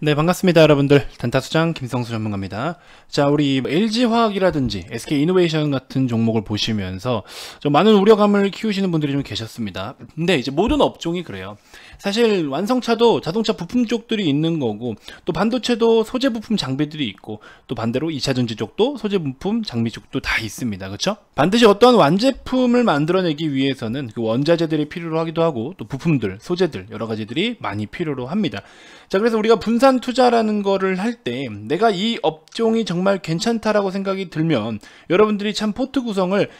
네, 반갑습니다 여러분들. 단타수장 김성수 전문가입니다. 자, 우리 LG화학이라든지 SK이노베이션 같은 종목을 보시면서 좀 많은 우려감을 키우시는 분들이 좀 계셨습니다. 근데 이제 모든 업종이 그래요. 사실 완성차도 자동차 부품 쪽들이 있는 거고, 또 반도체도 소재 부품 장비들이 있고, 또 반대로 2차전지 쪽도 소재 부품 장비 쪽도 다 있습니다. 그렇죠? 반드시 어떠한 완제품을 만들어내기 위해서는 그 원자재들이 필요로 하기도 하고, 또 부품들, 소재들 여러 가지들이 많이 필요로 합니다. 자, 그래서 우리가 분산 투자라는 거를 할 때 내가 이 업종이 정말 괜찮다라고 생각이 들면 여러분들이 참 포트 구성을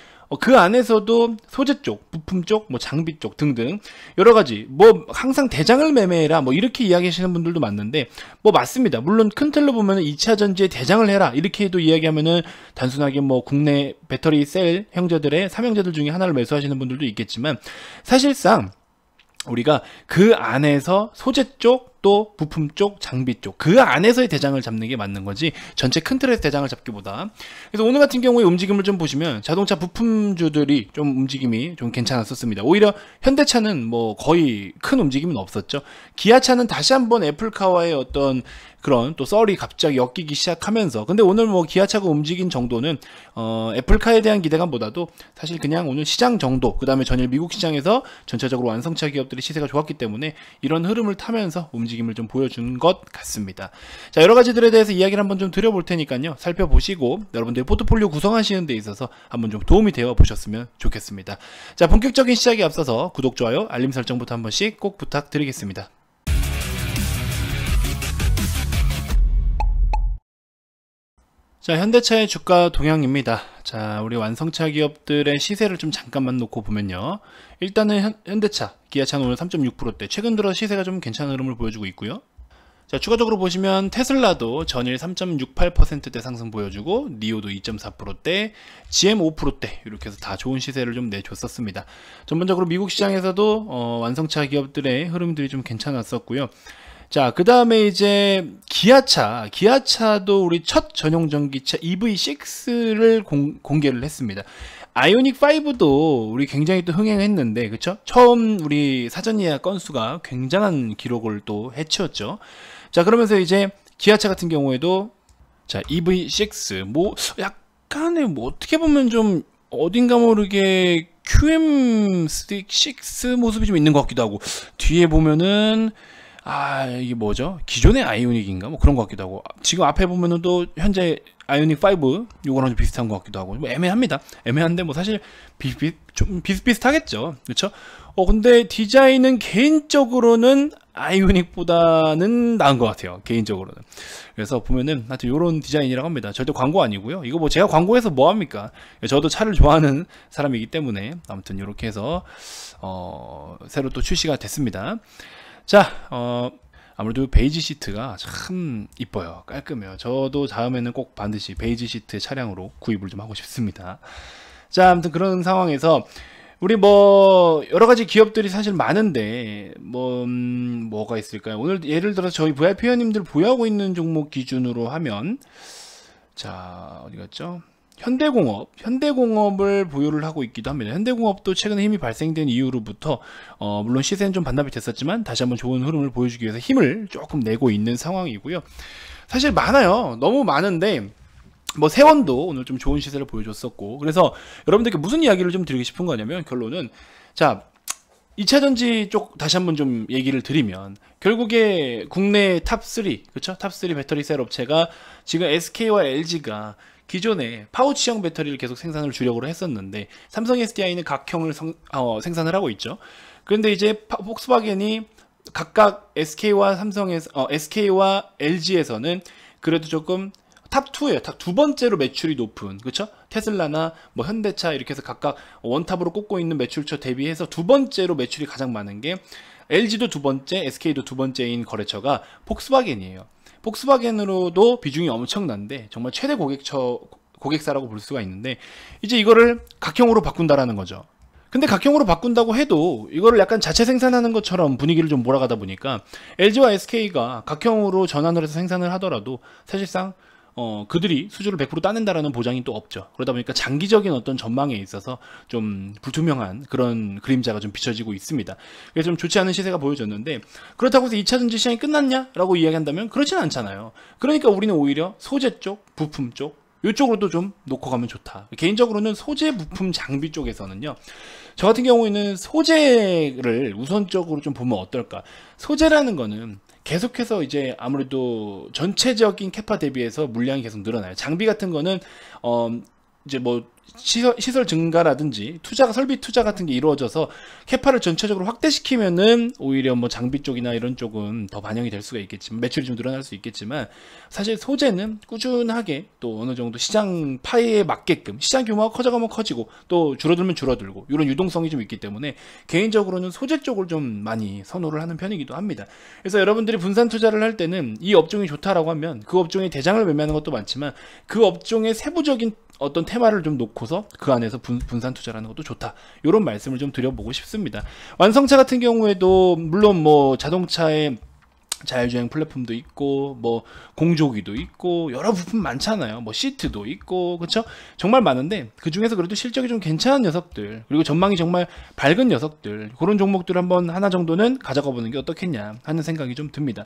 그 안에서도 소재 쪽, 부품 쪽, 뭐 장비 쪽 등등 여러 가지 뭐 항상 대장을 매매해라 뭐 이렇게 이야기하시는 분들도 많는데 뭐 맞습니다. 물론 큰 틀로 보면은 2차 전지에 대장을 해라 이렇게도 이야기하면은 단순하게 뭐 국내 배터리 셀 형제들의 삼형제들 중에 하나를 매수하시는 분들도 있겠지만 사실상 우리가 그 안에서 소재 쪽, 또 부품 쪽, 장비 쪽 그 안에서의 대장을 잡는 게 맞는 거지 전체 큰 틀에서 대장을 잡기보다. 그래서 오늘 같은 경우에 움직임을 좀 보시면 자동차 부품주들이 좀 움직임이 좀 괜찮았었습니다. 오히려 현대차는 뭐 거의 큰 움직임은 없었죠. 기아차는 다시 한번 애플카와의 어떤 그런 또 썰이 갑자기 엮이기 시작하면서, 근데 오늘 뭐 기아차가 움직인 정도는 애플카에 대한 기대감보다도 사실 그냥 오늘 시장 정도, 그 다음에 전일 미국 시장에서 전체적으로 완성차 기업들의 시세가 좋았기 때문에 이런 흐름을 타면서 움직임을 좀 보여준 것 같습니다. 자, 여러 가지들에 대해서 이야기를 한번 좀 드려볼 테니까요, 살펴보시고 여러분들의 포트폴리오 구성하시는 데 있어서 한번 좀 도움이 되어 보셨으면 좋겠습니다. 자, 본격적인 시작에 앞서서 구독, 좋아요, 알림 설정부터 한 번씩 꼭 부탁드리겠습니다. 자, 현대차의 주가 동향입니다. 자, 우리 완성차 기업들의 시세를 좀 잠깐만 놓고 보면요, 일단은 현대차, 기아차는 오늘 3.6%대, 최근 들어 시세가 좀 괜찮은 흐름을 보여주고 있고요. 자, 추가적으로 보시면 테슬라도 전일 3.68%대 상승 보여주고, 니오도 2.4%대, GM 5%대 이렇게 해서 다 좋은 시세를 좀 내줬었습니다. 전반적으로 미국 시장에서도 완성차 기업들의 흐름들이 좀 괜찮았었고요. 자, 그 다음에 이제 기아차도 우리 첫 전용 전기차 EV6를 공개를 했습니다. 아이오닉 5도 우리 굉장히 또 흥행했는데, 그쵸? 처음 우리 사전 예약 건수가 굉장한 기록을 또 해치웠죠. 자, 그러면서 이제 기아차 같은 경우에도 자, EV6 뭐 약간의 뭐 어떻게 보면 좀 어딘가 모르게 QM6 모습이 좀 있는 것 같기도 하고, 뒤에 보면은 이게 뭐죠? 기존의 아이오닉인가? 뭐 그런 것 같기도 하고, 지금 앞에 보면은 또 현재 아이오닉 5 요거랑 좀 비슷한 것 같기도 하고, 뭐 애매합니다. 애매한데 뭐 사실 좀 비슷비슷하겠죠. 그렇죠? 근데 디자인은 개인적으로는 아이오닉보다는 나은 것 같아요. 개인적으로는. 그래서 보면은 하여튼 요런 디자인이라고 합니다. 절대 광고 아니고요. 이거 뭐 제가 광고해서 뭐 합니까? 저도 차를 좋아하는 사람이기 때문에 아무튼 요렇게 해서 새로 또 출시가 됐습니다. 자, 아무래도 베이지 시트가 참 이뻐요. 깔끔해요. 저도 다음에는 꼭 반드시 베이지 시트 차량으로 구입을 좀 하고 싶습니다. 자, 아무튼 그런 상황에서 우리 뭐 여러가지 기업들이 사실 많은데 뭐가 있을까요? 오늘 예를 들어서 저희 VIP 회원님들 보유하고 있는 종목 기준으로 하면, 자, 어디 갔죠? 현대공업을 보유를 하고 있기도 합니다. 현대공업도 최근에 힘이 발생된 이후로부터 물론 시세는 좀 반납이 됐었지만 다시 한번 좋은 흐름을 보여주기 위해서 힘을 조금 내고 있는 상황이고요. 사실 많아요. 너무 많은데 뭐 세원도 오늘 좀 좋은 시세를 보여줬었고, 그래서 여러분들께 무슨 이야기를 좀 드리고 싶은 거냐면, 결론은 자, 2차전지 쪽 다시 한번 좀 얘기를 드리면, 결국에 국내 탑3, 그렇죠? 탑3 배터리 셀 업체가 지금 SK와 LG가 기존에 파우치형 배터리를 계속 생산을 주력으로 했었는데, 삼성 SDI는 각형을 생산을 하고 있죠. 그런데 이제 폭스바겐이 각각 SK와 LG에서는 그래도 조금 탑2예요. 탑 두 번째로 매출이 높은, 그쵸? 테슬라나 뭐 현대차 이렇게 해서 각각 원탑으로 꼽고 있는 매출처 대비해서 두 번째로 매출이 가장 많은 게 LG도 두 번째, SK도 두 번째인 거래처가 폭스바겐이에요. 폭스바겐으로도 비중이 엄청난데 정말 최대 고객사라고 볼 수가 있는데, 이제 이거를 각형으로 바꾼다라는 거죠. 근데 각형으로 바꾼다고 해도 이거를 약간 자체 생산하는 것처럼 분위기를 좀 몰아가다 보니까 LG와 SK가 각형으로 전환을 해서 생산을 하더라도 사실상 그들이 수주를 100% 따낸다라는 보장이 또 없죠. 그러다 보니까 장기적인 어떤 전망에 있어서 좀 불투명한 그런 그림자가 좀 비춰지고 있습니다. 그래서 좀 좋지 않은 시세가 보여졌는데, 그렇다고 해서 2차전지 시장이 끝났냐라고 이야기한다면 그렇진 않잖아요. 그러니까 우리는 오히려 소재 쪽, 부품 쪽, 이쪽으로도 좀 놓고 가면 좋다. 개인적으로는 소재, 부품, 장비 쪽에서는요, 저 같은 경우에는 소재를 우선적으로 좀 보면 어떨까. 소재라는 거는 계속해서 이제 아무래도 전체적인 캐파 대비해서 물량이 계속 늘어나요. 장비 같은 거는 이제 뭐 시설 증가라든지 설비 투자 같은 게 이루어져서 캐파를 전체적으로 확대시키면은 오히려 뭐 장비 쪽이나 이런 쪽은 더 반영이 될 수가 있겠지만, 매출이 좀 늘어날 수 있겠지만, 사실 소재는 꾸준하게 또 어느 정도 시장 파이에 맞게끔 시장 규모가 커져가면 커지고 또 줄어들면 줄어들고 이런 유동성이 좀 있기 때문에 개인적으로는 소재 쪽을 좀 많이 선호를 하는 편이기도 합니다. 그래서 여러분들이 분산 투자를 할 때는 이 업종이 좋다라고 하면 그 업종의 대장을 매매하는 것도 많지만, 그 업종의 세부적인 어떤 테마를 좀 놓고서 그 안에서 분산 투자라는 것도 좋다, 이런 말씀을 좀 드려보고 싶습니다. 완성차 같은 경우에도 물론 뭐 자동차의 자율주행 플랫폼도 있고, 뭐 공조기도 있고, 여러 부품 많잖아요. 뭐 시트도 있고, 그쵸? 정말 많은데 그 중에서 그래도 실적이 좀 괜찮은 녀석들, 그리고 전망이 정말 밝은 녀석들, 그런 종목들을 한번 하나 정도는 가져가 보는 게 어떻겠냐 하는 생각이 좀 듭니다.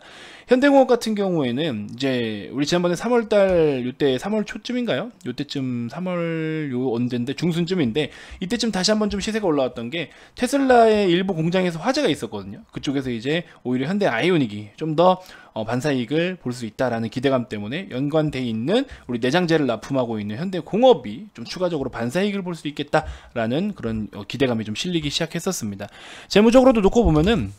현대공업 같은 경우에는 이제 우리 지난번에 3월달 요때 3월 초쯤인가요? 요때쯤 3월 요 언제인데 중순쯤인데, 이때쯤 다시 한번 좀 시세가 올라왔던 게 테슬라의 일부 공장에서 화재가 있었거든요. 그쪽에서 이제 오히려 현대 아이오닉이 좀 더 반사이익을 볼 수 있다라는 기대감 때문에 연관돼 있는 우리 내장재를 납품하고 있는 현대공업이 좀 추가적으로 반사이익을 볼 수 있겠다라는 그런 기대감이 좀 실리기 시작했었습니다. 재무적으로도 놓고 보면은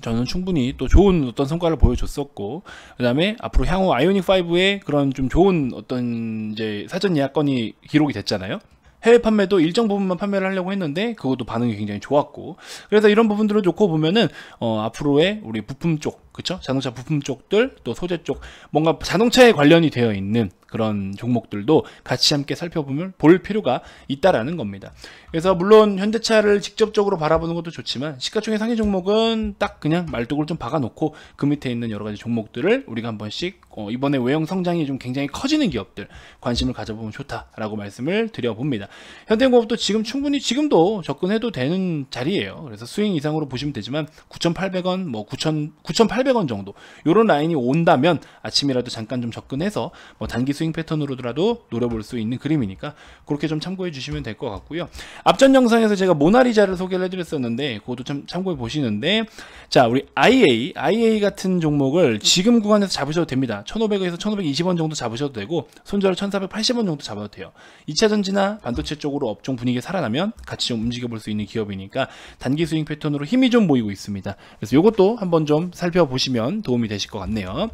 저는 충분히 또 좋은 어떤 성과를 보여줬었고, 그 다음에 앞으로 향후 아이오닉 5의 그런 좀 좋은 어떤 이제 사전 예약건이 기록이 됐잖아요. 해외 판매도 일정 부분만 판매를 하려고 했는데 그것도 반응이 굉장히 좋았고, 그래서 이런 부분들을 놓고 보면은 앞으로의 우리 부품 쪽, 그쵸? 자동차 부품 쪽들, 또 소재 쪽, 뭔가 자동차에 관련이 되어 있는 그런 종목들도 같이 함께 살펴보면 볼 필요가 있다라는 겁니다. 그래서 물론 현대차를 직접적으로 바라보는 것도 좋지만, 시가총액 상위 종목은 딱 그냥 말뚝을 좀 박아놓고 그 밑에 있는 여러 가지 종목들을 우리가 한 번씩 이번에 외형 성장이 좀 굉장히 커지는 기업들 관심을 가져보면 좋다라고 말씀을 드려봅니다. 현대공업도 지금 충분히 지금도 접근해도 되는 자리예요. 그래서 스윙 이상으로 보시면 되지만 9,800원, 뭐 9,800원 정도 요런 라인이 온다면 아침이라도 잠깐 좀 접근해서 뭐 단기 스윙 패턴으로라도 노려볼 수 있는 그림이니까 그렇게 좀 참고해 주시면 될 것 같고요. 앞전 영상에서 제가 모나리자를 소개를 해드렸었는데 그것도 좀 참고해 보시는데, 자, 우리 IA 같은 종목을 지금 구간에서 잡으셔도 됩니다. 1,500에서 1,520원 정도 잡으셔도 되고, 손절 1,480원 정도 잡아도 돼요. 2차 전지나 반도체 쪽으로 업종 분위기 살아나면 같이 좀 움직여 볼 수 있는 기업이니까 단기 스윙 패턴으로 힘이 좀 보이고 있습니다. 그래서 이것도 한번 좀 살펴보시면 도움이 되실 것 같네요.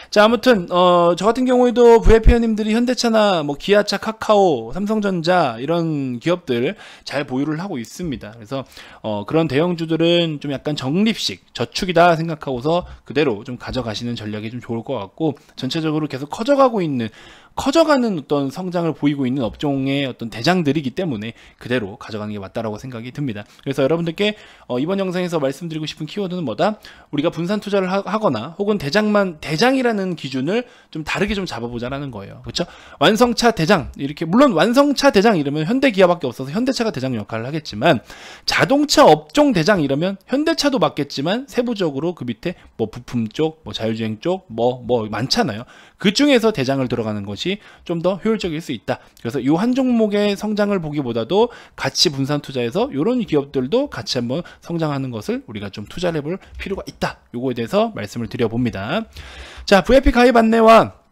자, 아무튼 저 같은 경우에도 VIP님들이 현대차나 뭐 기아차, 카카오, 삼성전자 이런 기업들 잘 보유를 하고 있습니다. 그래서 그런 대형주들은 좀 약간 적립식 저축이다 생각하고서 그대로 좀 가져가시는 전략이 좀 좋을 것 같고, 전체적으로 계속 커져가는 어떤 성장을 보이고 있는 업종의 어떤 대장들이기 때문에 그대로 가져가는 게 맞다라고 생각이 듭니다. 그래서 여러분들께 이번 영상에서 말씀드리고 싶은 키워드는 뭐다? 우리가 분산 투자를 하거나 혹은 대장이라는 기준을 좀 다르게 좀 잡아보자라는 거예요. 그렇죠? 완성차 대장, 이렇게 물론 완성차 대장 이러면 현대기아밖에 없어서 현대차가 대장 역할을 하겠지만, 자동차 업종 대장 이러면 현대차도 맞겠지만 세부적으로 그 밑에 뭐 부품 쪽, 뭐 자율주행 쪽, 뭐 많잖아요. 그 중에서 대장을 들어가는 것이 좀 더 효율적일 수 있다. 그래서 이 한 종목의 성장을 보기보다도 같이 분산 투자해서 이런 기업들도 같이 한번 성장하는 것을 우리가 좀 투자를 해볼 필요가 있다. 요거에 대해서 말씀을 드려봅니다. 자, VIP 가입 안내와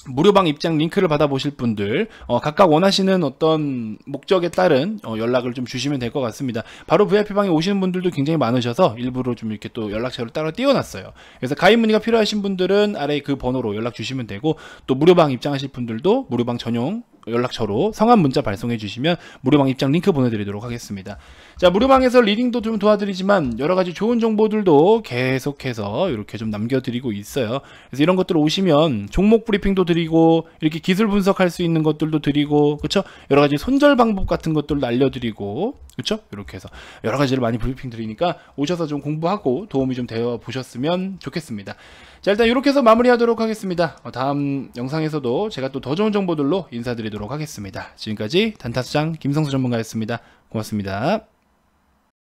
무료방 입장 링크를 받아보실 분들 각각 원하시는 어떤 목적에 따른 연락을 좀 주시면 될 것 같습니다. 바로 VIP방에 오시는 분들도 굉장히 많으셔서 일부러 좀 이렇게 또 연락처를 따로 띄워놨어요. 그래서 가입 문의가 필요하신 분들은 아래 그 번호로 연락 주시면 되고, 또 무료방 입장하실 분들도 무료방 전용 연락처로 성함 문자 발송해 주시면 무료방 입장 링크 보내드리도록 하겠습니다. 자, 무료방에서 리딩도 좀 도와드리지만 여러가지 좋은 정보들도 계속해서 이렇게 좀 남겨드리고 있어요. 그래서 이런 것들 오시면 종목 브리핑도 드리고, 이렇게 기술 분석할 수 있는 것들도 드리고, 그쵸? 여러가지 손절 방법 같은 것들도 알려드리고, 그렇죠? 이렇게 해서 여러 가지를 많이 브리핑 드리니까 오셔서 좀 공부하고 도움이 좀 되어 보셨으면 좋겠습니다. 자, 일단 이렇게 해서 마무리하도록 하겠습니다. 다음 영상에서도 제가 또 더 좋은 정보들로 인사드리도록 하겠습니다. 지금까지 단타수장 김성수 전문가였습니다. 고맙습니다.